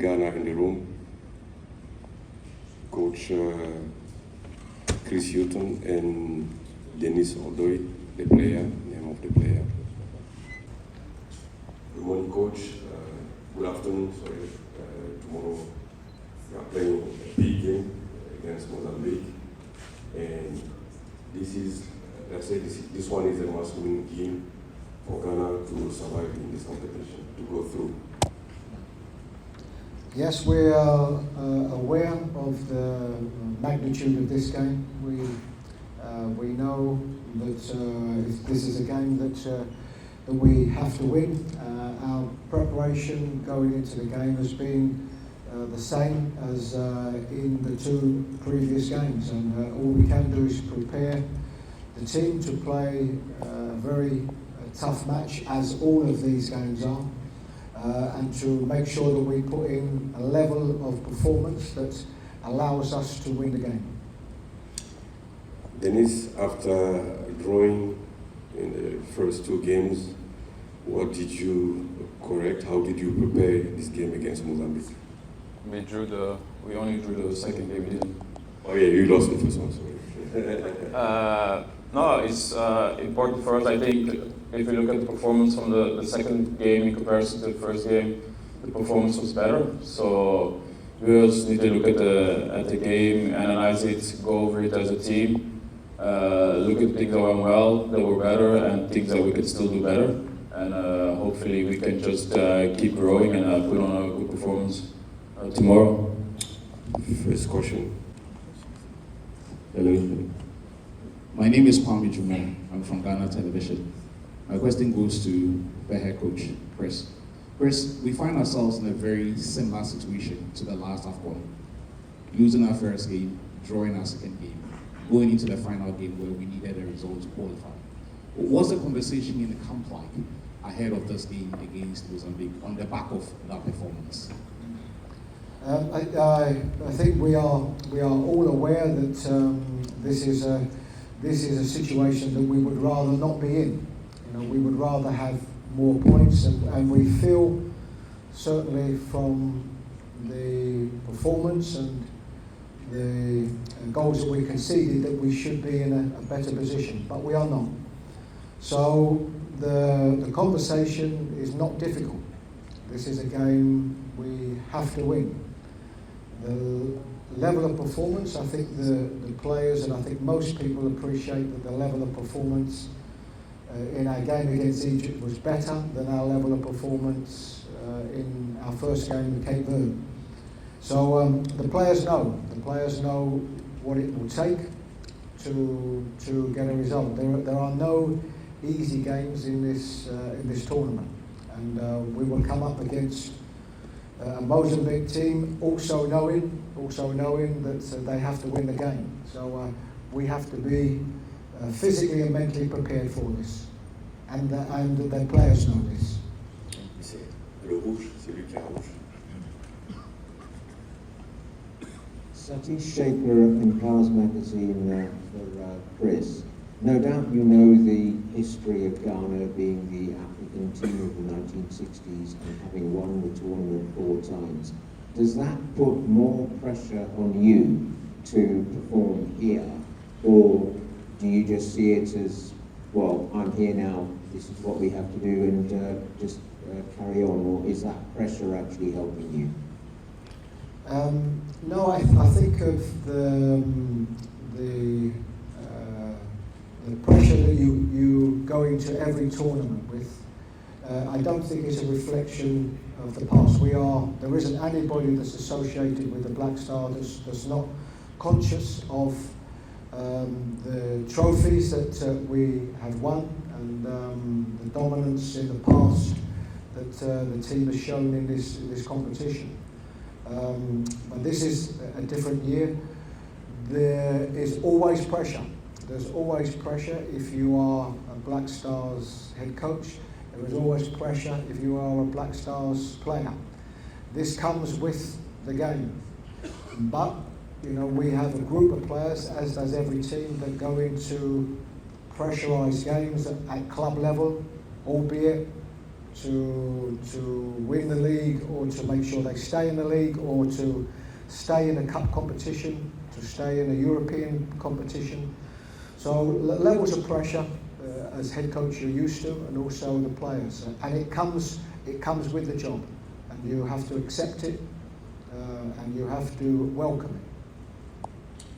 Ghana in the room. Coach Chris Hutton and Dennis Odoi, the player, name of the player. Good morning, Coach. Good afternoon. Sorry. Tomorrow we are playing a big game against Mozambique, and this one is a must-win game for Ghana to survive in this competition, to go through. Yes, we are aware of the magnitude of this game. We know that this is a game that we have to win. Our preparation going into the game has been the same as in the two previous games, and all we can do is prepare the team to play a very tough match, as all of these games are. And to make sure that we put in a level of performance that allows us to win the game. Dennis, after drawing in the first two games, what did you correct? How did you prepare this game against Mozambique? We only drew the second game, we didn't. Oh yeah, you lost the first one, sorry. No, it's important for us. I think if you look at the performance from the second game in comparison to the first game, the performance was better. So we also need to look at the game, analyze it, go over it as a team, look at things that went well, that were better, and things that we could still do better. And hopefully we can just keep growing and put on a good performance tomorrow. First question. Hello. My name is Kwame Juman. I'm from Ghana Television. My question goes to the head coach, Chris. Chris, we find ourselves in a very similar situation to the last Afcon. Losing our first game, drawing our second game, going into the final game where we needed a result to qualify. What's the conversation in the camp like ahead of this game against Mozambique on the back of that performance? I think we are all aware that this is a situation that we would rather not be in. You know, we would rather have more points, and we feel certainly from the performance and the goals that we conceded that we should be in a better position, but we are not. So the conversation is not difficult. This is a game we have to win. The level of performance, I think the players and I think most people appreciate that the level of performance in our game against Egypt was better than our level of performance in our first game with Cape Verde. So the players know what it will take to get a result. There are no easy games in this tournament, and we will come up against a Mozambique team also knowing that they have to win the game. So we have to be physically and mentally prepared for this, and the players know this. Le rouge, c'est lui qui est rouge. Satish Shaker in Cars Magazine for Chris. No doubt you know the history of Ghana being the African team of the 1960s and having won the tournament 4 times. Does that put more pressure on you to perform here, or do you just see it as, well, I'm here now, this is what we have to do, and just carry on, or is that pressure actually helping you? No, I think of the pressure that you go into every tournament with. I don't think it's a reflection of the past. There isn't anybody that's associated with the Black Star that's not conscious of the trophies that we have won and the dominance in the past that the team has shown in this competition. But this is a different year. There is always pressure. There's always pressure if you are a Black Stars head coach. There is always pressure if you are a Black Stars player. This comes with the game. But, you know, we have a group of players, as does every team, that go into pressurised games at club level, albeit to win the league, or to make sure they stay in the league, or to stay in a cup competition, to stay in a European competition. So levels of pressure as head coach you're used to, and also the players, and it comes with the job, and you have to accept it, and you have to welcome it.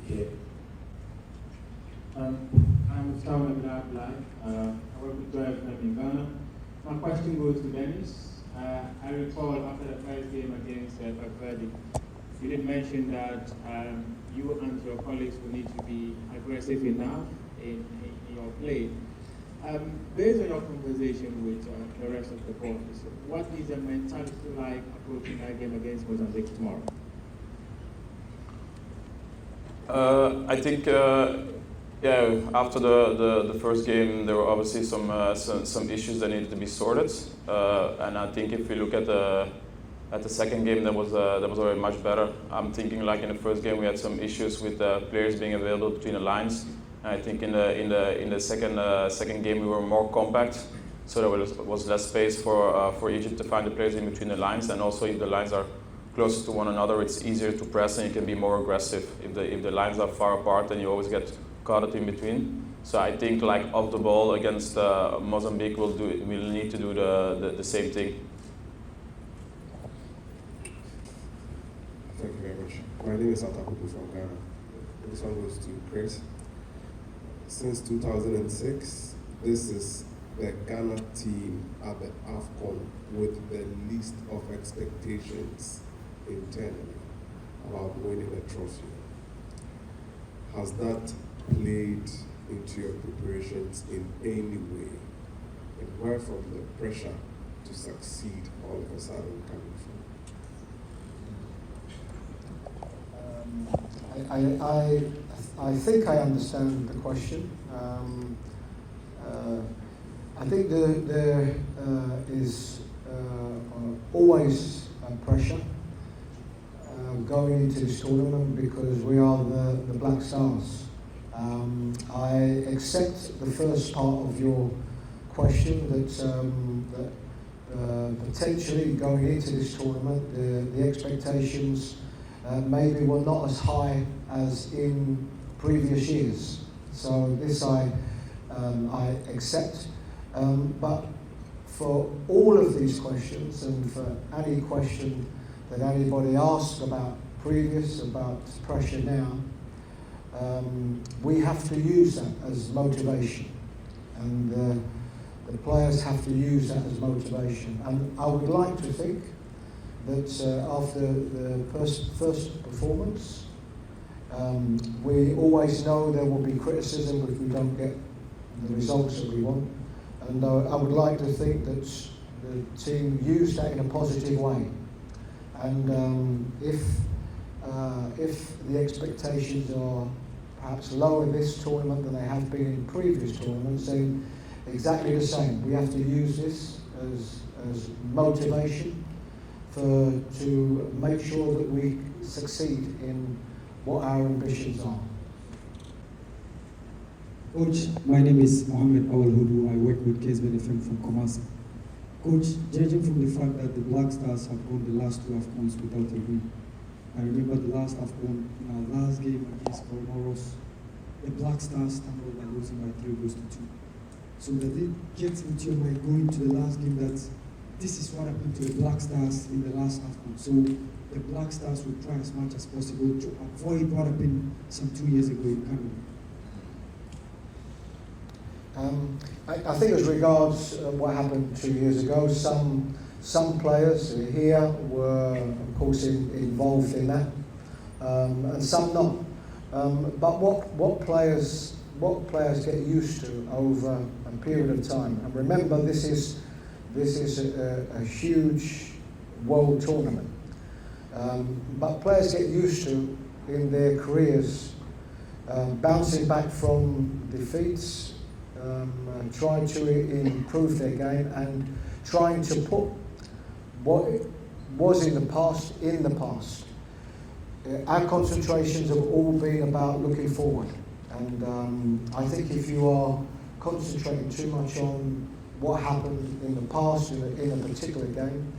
Yeah. I'm Stalin Black. I work with Drive in Ghana. My question goes to Dennis. I recall after the first game against Verdi, you did mention that you and your colleagues will need to be aggressive enough in your play. Based on your conversation with the rest of the boys, what is the mentality like approaching that game against Mozambique tomorrow? I think, after the first game, there were obviously some issues that needed to be sorted, and I think if we look at the second game, that was already much better. I'm thinking like in the first game we had some issues with players being available between the lines. And I think in the second game we were more compact, so there was less space for Egypt to find the players in between the lines, and also if the lines are closer to one another, it's easier to press and you can be more aggressive. If the lines are far apart, then you always get caught in between. So I think like off the ball against Mozambique, we'll need to do the same thing. Thank you very much. My name is Atakupu from Ghana. This one goes to Chris. Since 2006, this is the Ghana team at the Afcon with the least of expectations internally about winning a trophy. Has that played into your preparations in any way? And where from the pressure to succeed all of a sudden coming from? I think I understand the question. I think there is always pressure going into this tournament because we are the Black Stars. I accept the first part of your question that potentially going into this tournament, the expectations maybe were not as high as in previous years. So this I accept. But for all of these questions, and for any question that anybody asks about pressure now, we have to use that as motivation, and the players have to use that as motivation. And I would like to think that after the first performance, we always know there will be criticism if we don't get the results that we want. And I would like to think that the team used that in a positive way. And if the expectations are perhaps lower in this tournament than they have been in previous tournaments, then exactly the same. We have to use this as motivation to make sure that we succeed in what our ambitions are. Coach, my name is Mohammed Awal Hudu. I work with KSBN FM from Kumasi. Coach, judging from the fact that the Black Stars have won the last two Afcons without a win, I remember the last Afcon, in our last game against Comoros, the Black Stars stumbled by losing by 3-2. So does it get into your mind going to the last game that this is what happened to the Black Stars in the last Afcon? So the Black Stars will try as much as possible to avoid what happened some 2 years ago in Cameroon. I think as regards what happened 2 years ago, some players here were, of course, involved in that, and some not. But what players get used to over a period of time, and remember, this is a huge world tournament. But players get used to in their careers bouncing back from defeats. Trying to improve their game and trying to put what was in the past in the past. Our concentrations have all been about looking forward, and I think if you are concentrating too much on what happened in the past in a particular game,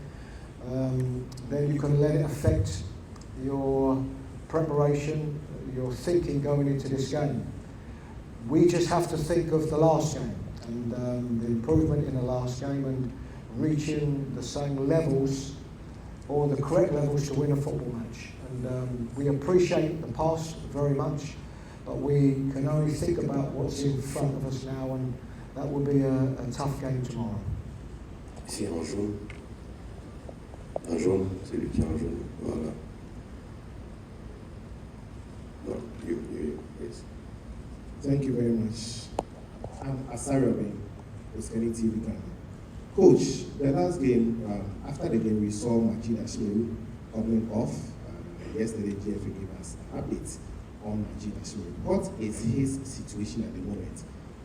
then you can let it affect your preparation, your thinking going into this game. We just have to think of the last game and the improvement in the last game and reaching the same levels or the correct levels to win a football match. And we appreciate the past very much, but we can only think about what's in front of us now, and that will be a tough game tomorrow. Ici en jaune. Un jaune, c'est lui qui est en jaune. Voilà. No, you, please. Thank you very much. I'm Asari Obin, Oskani TV Ghana. Coach, the last game, after the game, we saw Majid Ashiru coming off. Yesterday, GFA gave us an update on Majid Ashiru. What is his situation at the moment?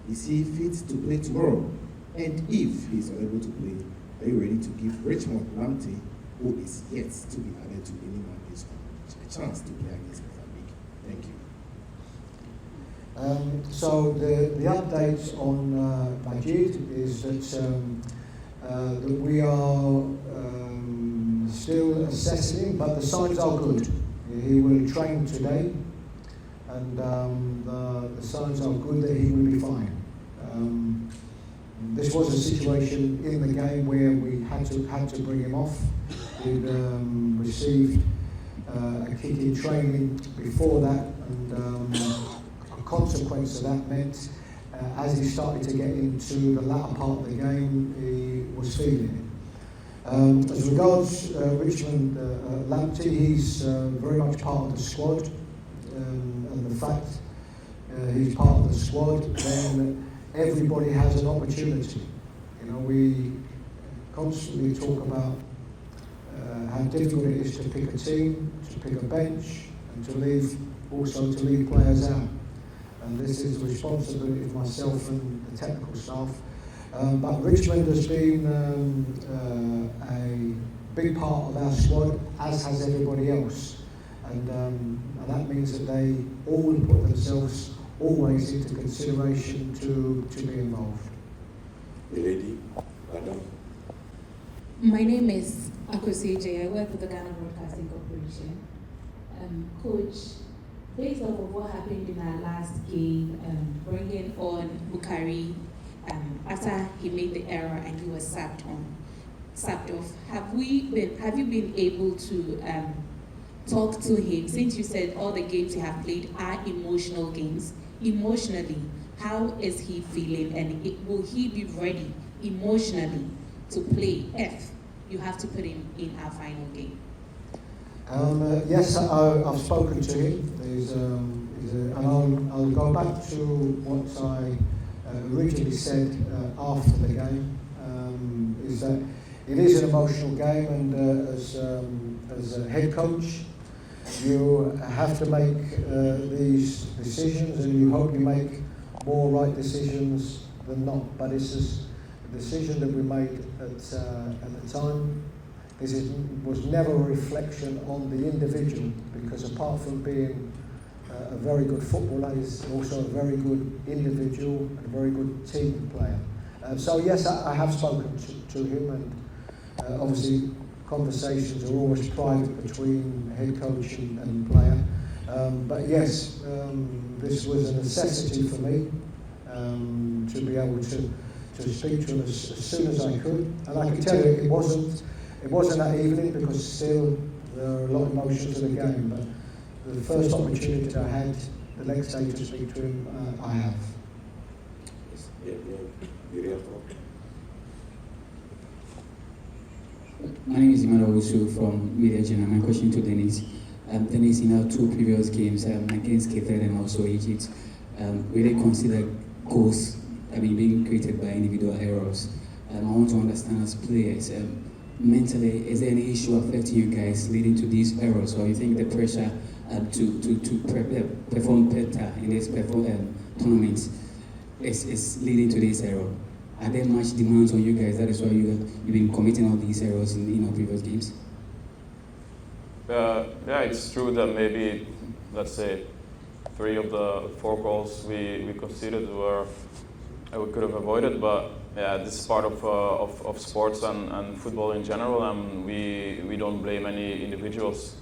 Is he fit to play tomorrow? And if he's unable to play, are you ready to give Richmond Lamptey, who is yet to be added to any mandate, a chance to play against Mozambique? Thank you. So the update on Majid is that we are still assessing him, but the signs are good. He will train today, and the signs are good that he will be fine. This was a situation in the game where we had to bring him off. He'd received a kick in training before that, and a consequence of that meant as he started to get into the latter part of the game, he was feeling it. As regards Richmond Lamptey, he's very much part of the squad, and the fact he's part of the squad, then everybody has an opportunity. You know, we constantly talk about how difficult it is to pick a team, to pick a bench, and to leave players out. And this is the responsibility of myself and the technical staff. But Richmond has been a big part of our squad, as has everybody else. And that means that they all put themselves always into consideration to be involved. The lady, madam. My name is Akosi J. I work with the Ghana Broadcasting Corporation. Coach, based off of what happened in our last game, bringing on Bukari after he made the error and he was sacked off, have you been able to talk to him, since you said all the games you have played are emotional games? Emotionally, how is he feeling, and will he be ready emotionally to play if you have to put him in our final game? Yes, I've spoken to him. And I'll go back to what I originally said after the game, is that it is an emotional game, and as a head coach, you have to make these decisions, and you hope you make more right decisions than not. But it's a decision that we made at the time. This was never a reflection on the individual, because apart from being a very good footballer, he's also a very good individual and a very good team player. So yes, I have spoken to him, and obviously conversations are always private between head coach and player. But yes, this was a necessity for me to be able to speak to him as soon as I could. And I can tell you, it wasn't that evening, because still there are a lot of emotions in the game. But the first opportunity that I had the next day to speak to him, I have. My name is Imano Wusu from Media Channel. My question to Dennis. Dennis, in our two previous games against Cape Verde and also Egypt, we did consider goals being created by individual errors. I want to understand, as players, mentally, is there any issue affecting you guys leading to these errors, or you think the pressure to perform better in this tournament is leading to this error? Are there much demands on you guys? That is why you've been committing all these errors in our previous games? Yeah, it's true that maybe, let's say, 3 of the 4 goals we conceded we could have avoided, but yeah, this is part of sports and football in general, and we don't blame any individuals.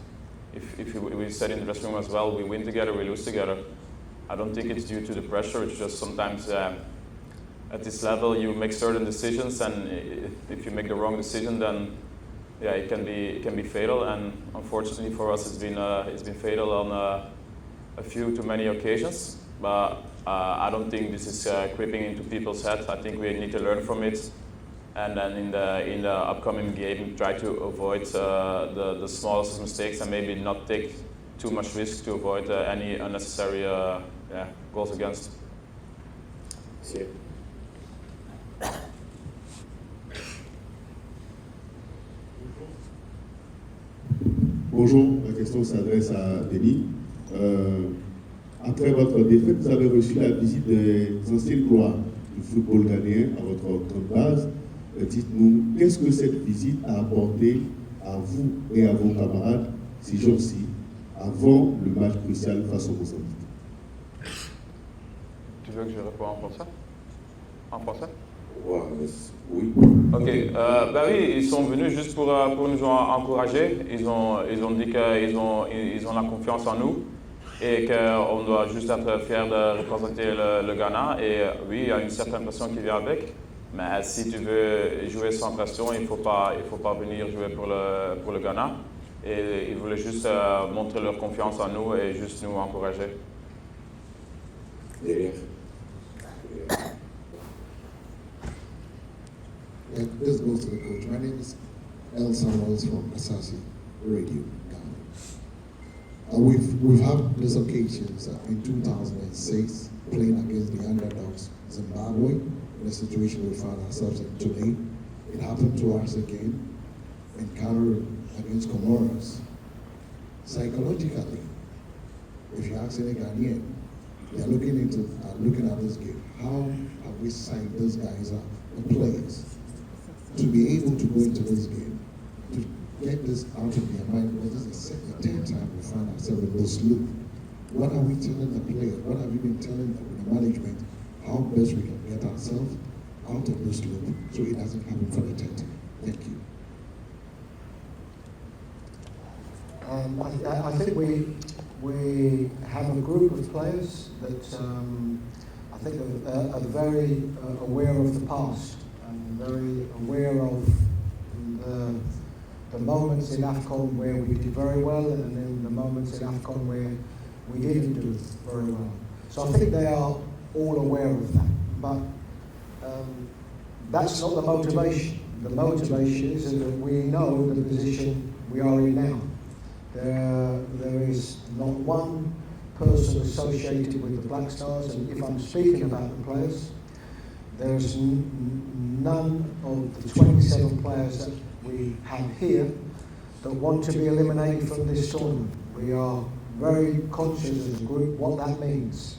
If we said in the dressing room as well, we win together, we lose together. I don't think it's due to the pressure. It's just sometimes at this level you make certain decisions, and if you make the wrong decision, then yeah, it can be fatal. And unfortunately for us, it's been fatal on a few too many occasions. But I don't think this is creeping into people's heads. I think we need to learn from it, and then in the upcoming game try to avoid the smallest mistakes and maybe not take too much risk to avoid any unnecessary goals against. Si. Bonjour, ma question s'adresse à Denis. Après votre défaite, vous avez reçu la visite des anciennes gloires du football ghanéen à votre grande base. Dites-nous, qu'est-ce que cette visite a apporté à vous et à vos camarades ces jours-ci, avant le match crucial face au Mozambique? Tu veux que je réponde en français? En français? Ouais, oui. Ok, bah oui, ils sont venus juste pour nous encourager. Ils ont dit qu'ils ont la confiance en nous et qu'on doit juste être fiers de représenter le Ghana. Et oui, il y a une certaine pression qui vient avec. Mais si tu veux jouer sans pression, il faut pas venir jouer pour le Ghana. Et ils voulaient juste montrer leur confiance en nous et juste nous encourager. Derrière. Yeah, this goes to the coach. My name is El Samuels from Asasi Radio, Ghana. We've had these occasions in 2006 playing against the underdogs Zimbabwe in a situation we found ourselves in today. It happened to us again in Cameroon against Comoros. Psychologically, if you ask any Ghanaian, they are looking at this game. How have we signed those guys up, the players, to be able to go into this game, to get this out of their mind? Because this is the 10th time we find ourselves in this loop. What are we telling the players? What have you been telling the management? How best we can get ourselves out of this loop so it doesn't happen for the 10th time? Thank you. I think we have a group of players that I think are very aware of the past and very aware of the moments in Afcon where we did very well and then the moments in Afcon where we didn't do very well. So I think they are all aware of that. But that's not the motivation. The motivation is that we know the position we are in now. There is not one person associated with the Black Stars, and if I'm speaking about the players, there's none of the 27 players that we have here that want to be eliminated from this tournament. We are very conscious as a group what that means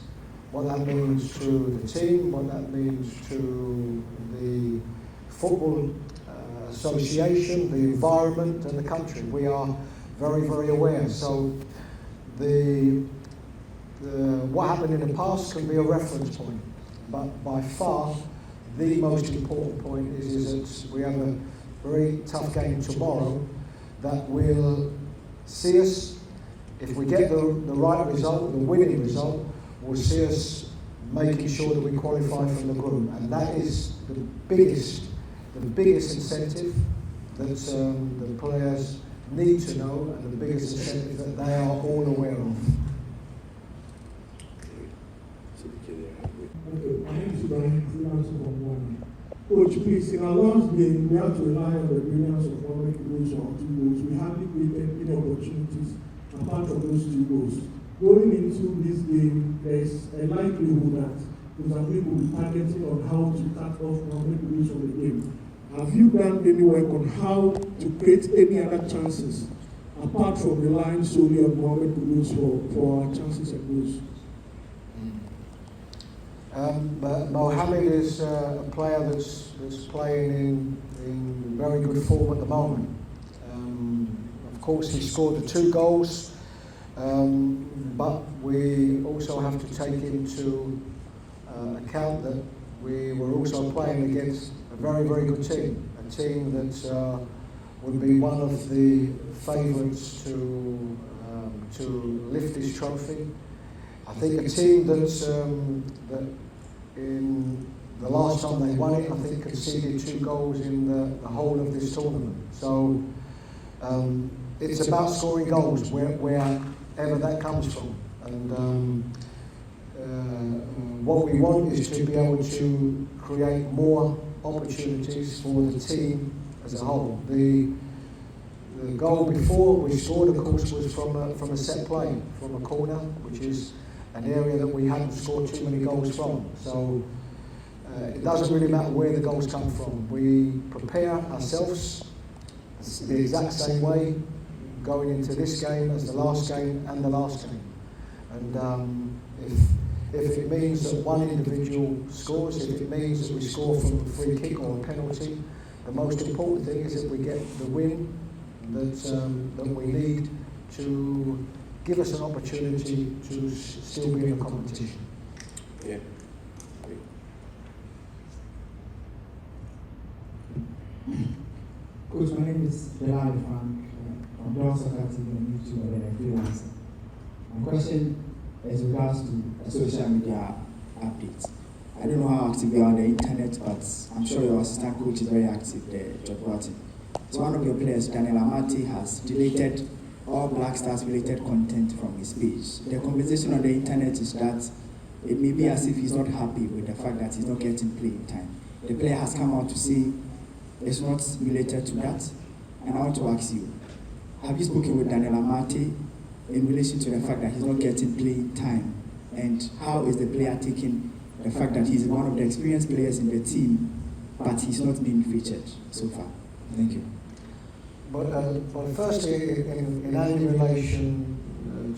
to the team, what that means to the football association, the environment and the country. We are very, very aware. So what happened in the past can be a reference point, but by far the most important point is that we have a very tough game tomorrow that will see us, if we get the right result, the winning result, will see us making sure that we qualify from the group, and that is the biggest incentive that the players need to know, and the biggest incentive that they are all aware of. Okay, my name is Ibrahim. Coach, please, in our last game, we had to rely on the brilliance of one goals or 2 goals. We hardly created any opportunities apart from those 2 goals. Going into this game, there's a likelihood that Mozambique will be targeting on how to cut off Mohamed Kudus from the game. Have you done any work on how to create any other chances apart from relying solely on Mohamed Kudus for our chances and goals? Mohamed is a player that's playing in very good form at the moment. Of course, he scored the 2 goals, but we also have to take into account that we were also playing against a very, very good team, a team that would be one of the favourites to lift this trophy. I think a team that in the last time they won it, I think conceded 2 goals in the whole of this tournament. So it's about scoring goals wherever that comes from. And what we want is to be able to create more opportunities for the team as a whole. The goal before we scored, of course, was from a set play, from a corner, which is an area that we hadn't scored too many goals from. So it doesn't really matter where the goals come from. We prepare ourselves the exact same way going into this game as the last game and the last game. And if it means that one individual scores, if it means that we score from a free kick or a penalty, the most important thing is that we get the win that we need to give us an opportunity to still be in the competition. Yeah. Coach, my name is Bilal Frank from Dawson TV on YouTube and a freelancer. My question is regards to a social media updates. I don't know how active you are on the internet, but I'm sure your assistant coach is very active there, George Barton. So one of your players, Daniel Amati, has deleted all Black Stars related content from his page. The conversation on the internet is that it may be as if he's not happy with the fact that he's not getting playing time. The player has come out to say it's not related to that. And I want to ask you, have you spoken with Daniel Amati in relation to the fact that he's not getting playing time? And how is the player taking the fact that he's one of the experienced players in the team, but he's not being featured so far? Thank you. But firstly, in any relation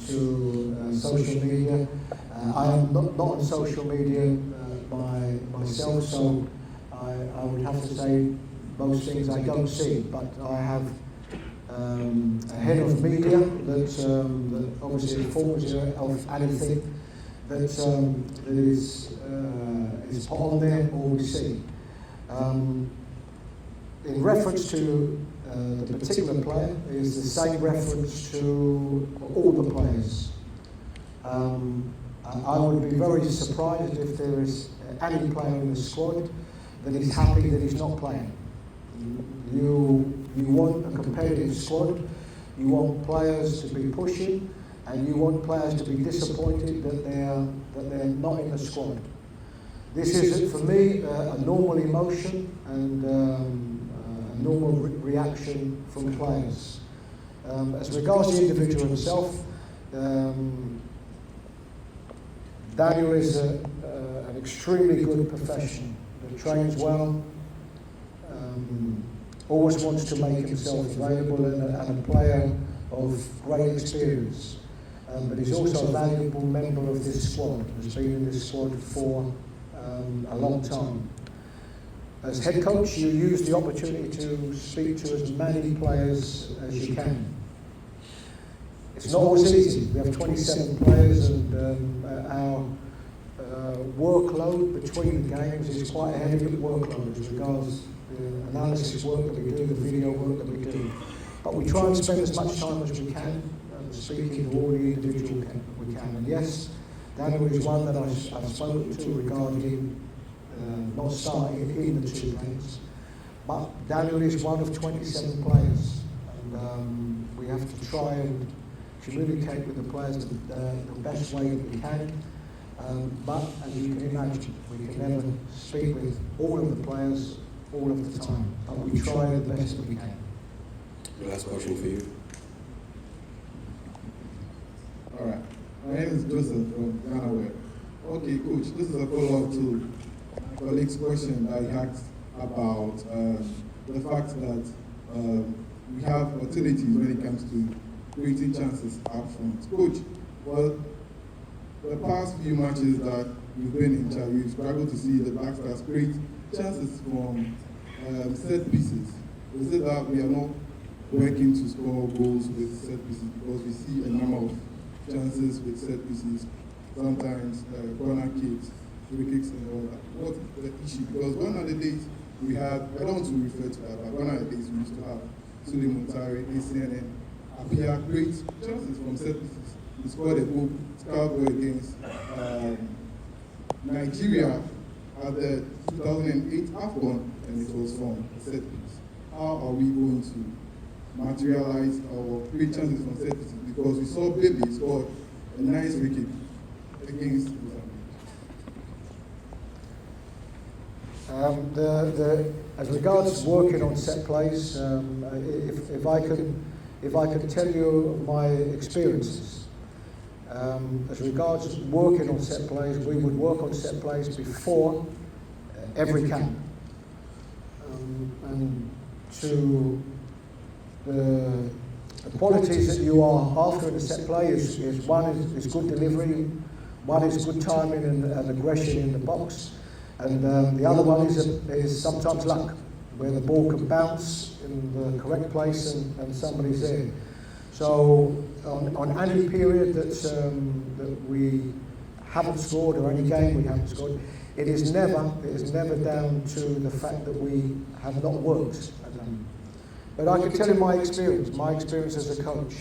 to social media, I am not on social media myself, so I would have to say most things I don't see, but I have a head of media that obviously informs you of anything that is put on there or we see. In reference to the particular player, is the same reference to all the players. I would be very surprised if there is any player in the squad that is happy that he's not playing. You want a competitive squad, you want players to be pushing, and you want players to be disappointed that they're not in the squad. This is, for me, a normal emotion and a normal reaction from players. As regards the individual himself, Daniel is an extremely good professional that trains well, always wants to make himself available and a player of great experience. But he's also a valuable member of this squad, has been in this squad for a long time. As head coach, you use the opportunity to speak to as many players as you can. It's not always easy. We have 27 players and our workload between the games is quite a heavy workload as regards the analysis work that we do, the video work that we do. But we try and spend as much time as we can speaking to all the individuals we can. And yes, Daniel is one that I've spoken to regarding not starting in the 2 games. But Daniel is one of 27 players. And we have to try and communicate with the players the best way that we can. But as you can imagine, we can never speak with all of the players all of the time. But we try the best that we can. Last question for you. All right. My name is Joseph from Ghana Web. Okay, Coach, this is a follow-up to my colleague's question that he asked about the fact that we have opportunities when it comes to creating chances up front. Coach, well, the past few matches that you've been in charge, we've struggled to see the Black Stars create chances from set pieces. Is it that we are not working to score goals with set pieces because we see a number of chances with set pieces, sometimes corner kicks, free kicks and all that. What is the issue? Because gone are the days we had, I don't want to refer to that, but gone are the days we used to have Sule Muntari, ACN, and Apia, great chances from set pieces. He scored a goal, Scarborough against Nigeria at the 2008 Afcon, and it was from a set piece. How are we going to materialize our great chances from set pieces? Because we saw Baby scored a nice wicket against Mozambique. As regards working on set plays, if I could tell you my experiences, as regards working on set plays, we would work on set plays before every camp, and to the qualities that you are after in a set play is one is good delivery, one is good timing and aggression in the box. And the other one is sometimes luck, where the ball can bounce in the correct place and somebody's there. So on any period that we haven't scored, or any game we haven't scored, it is never down to the fact that we have not worked. But I can tell you my experience as a coach.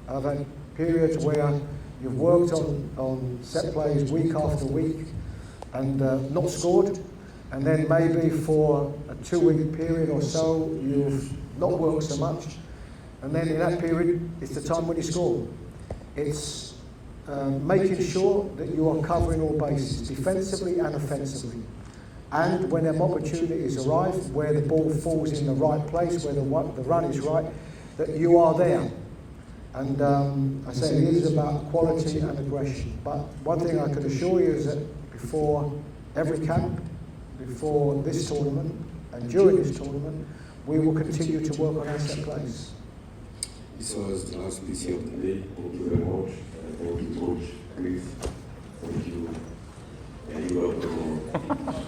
I've had periods where you've worked on set plays week after week, and not scored, and then maybe for a 2-week period or so you've not worked so much, and then in that period it's the time when you score. It's making sure that you are covering all bases, defensively and offensively, and when them opportunities arrive where the ball falls in the right place, where the run is right, that you are there. And I say it is about quality and aggression, but one thing I can assure you is that before every camp, before this tournament, and during this tournament, we will continue to work on our set plays. This was the last PC of the day. Thank you very much. Thank you, Coach Chris. Thank you. And you welcome.